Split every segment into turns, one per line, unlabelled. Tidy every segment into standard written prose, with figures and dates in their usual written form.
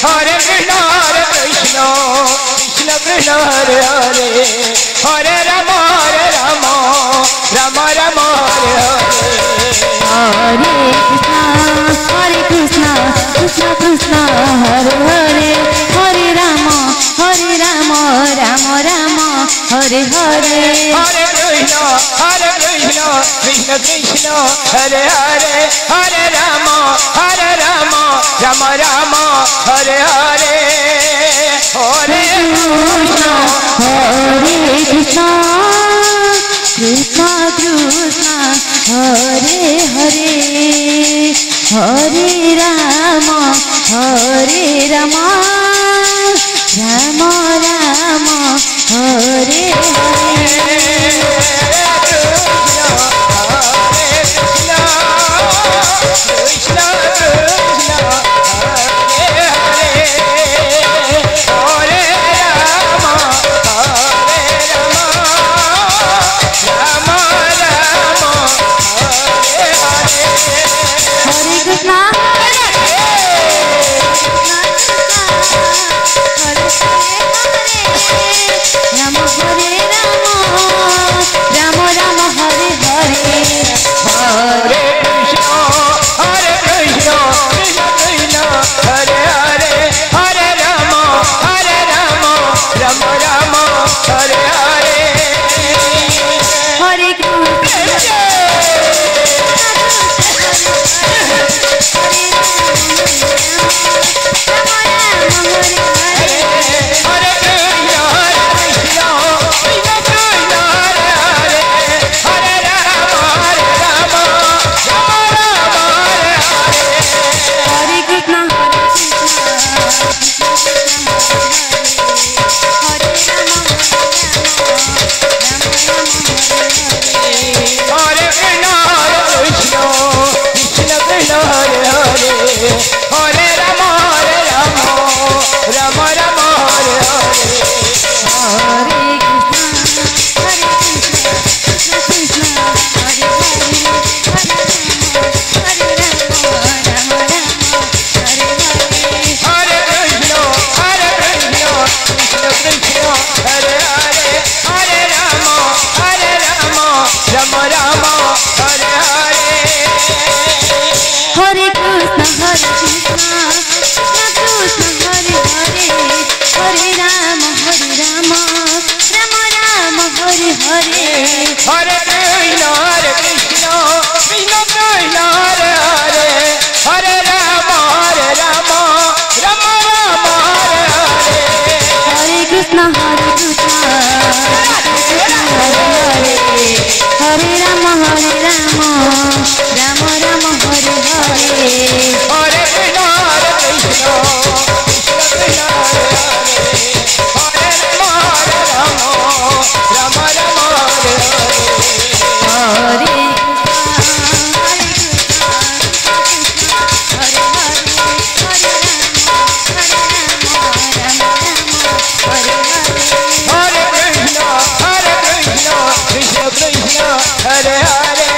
Hare Krishna Krishna Krishna Hare Hare Hare Rama Rama Rama Hare Hare
Hare Krishna Krishna Krishna Hare Hare Hare Rama Rama Rama Hare Hare
Hare Krishna Krishna Krishna Hare Hare Hare Rama Rama Rama Hare Hare Hare Krishna
Krishna Krishna Krishna Hare Hare Hare Rama Rama Rama Rama Hare Hare
Hare Krishna Krishna Krishna Hare Hare Hare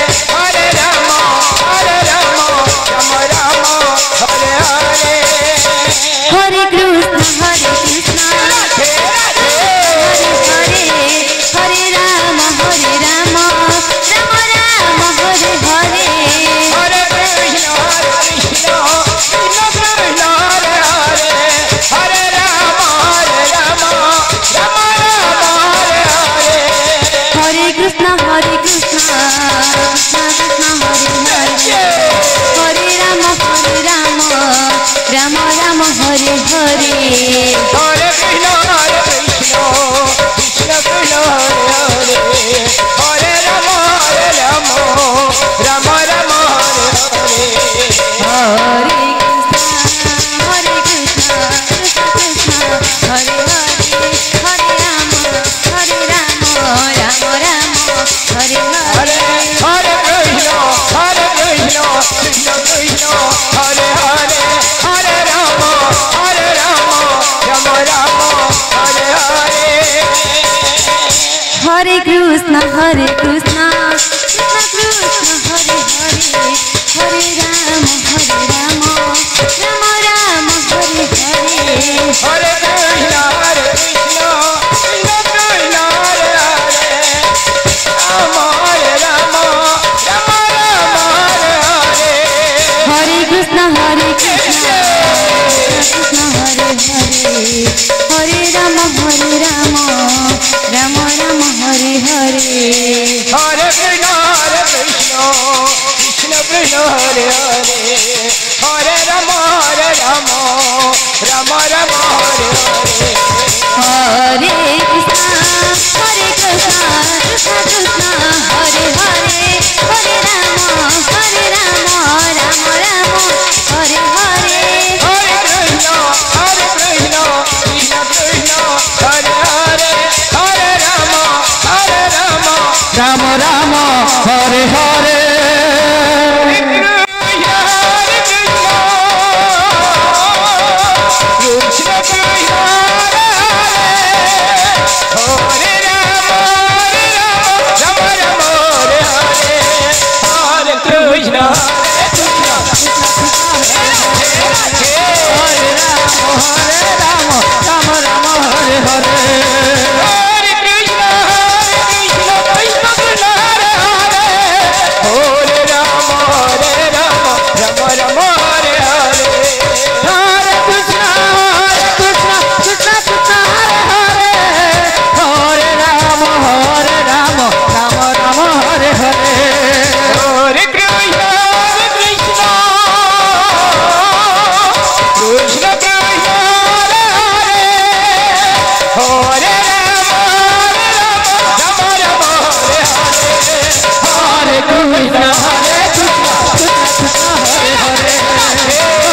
Rama Rama Rama Hare Hare
Hare Krishna, Hare Krishna, Krishna Krishna, Hare Hare, Hare Rama, Rama Rama, Hare Hare.
Hare Krishna, Krishna Krishna, Hare Hare, Hare Rama, Rama Rama, Hare Hare. Rama Rama Hare Hare, Hare Krishna Hare Krishna, Krishna Krishna Hare Hare, Hare Rama Hare Rama, Rama Rama Hare Hare, Hare Krishna Hare Krishna, Krishna Krishna Hare Hare, Hare Rama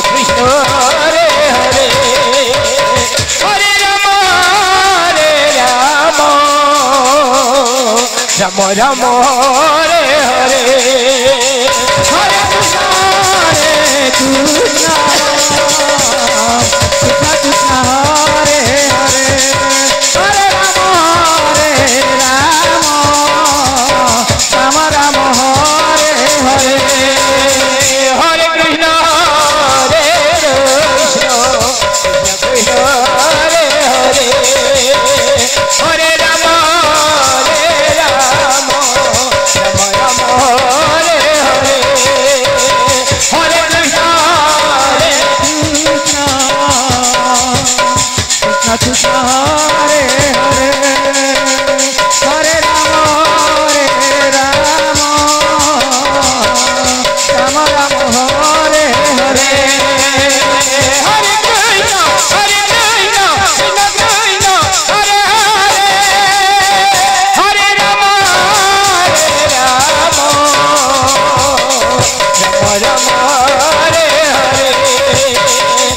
Krishna Hare Hare, Hare Rama Hare Rama, Rama Rama Hare Hare, Hare Krishna Krishna Krishna, Hare Hare, Hare Rama Hare Rama, Rama Rama Hare Hare, Hare Krishna Krishna Krishna Hare Hare, Hare Rama Hare Rama, Rama Rama Hare Hare, Hare Krishna Krishna, Hare Krishna Krishna Krishna Krishna Hare Hare, Hare Rama Rama, Rama Rama Hare Hare. Krishna Krishna Hare Hare,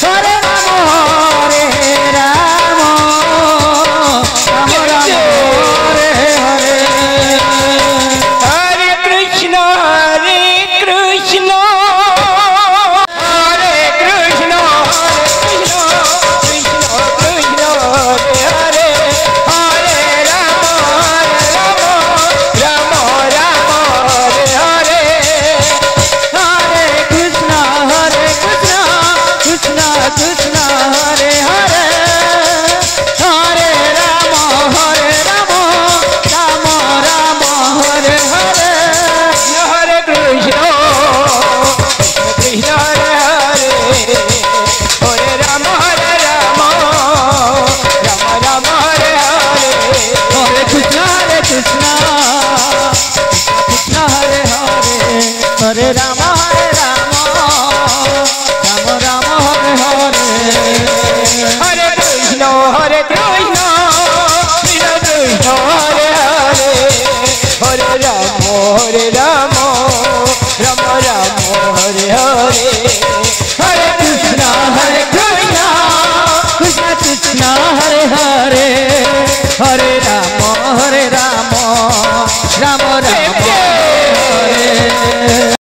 Hare Rama Rama, Rama Rama Hare Hare, Hare Krishna Krishna Hare Hare, Hare Rama Rama, Rama Rama Hare Hare, Hare Krishna Krishna Hare Hare, Hare Rama Rama, Rama Rama Hare Hare, Hare Krishna Krishna Krishna Hare Hare, Hare Rama Rama, Rama Rama Hare Hare, Hare Krishna Krishna Krishna Hare Hare, Hare Rama Rama, Rama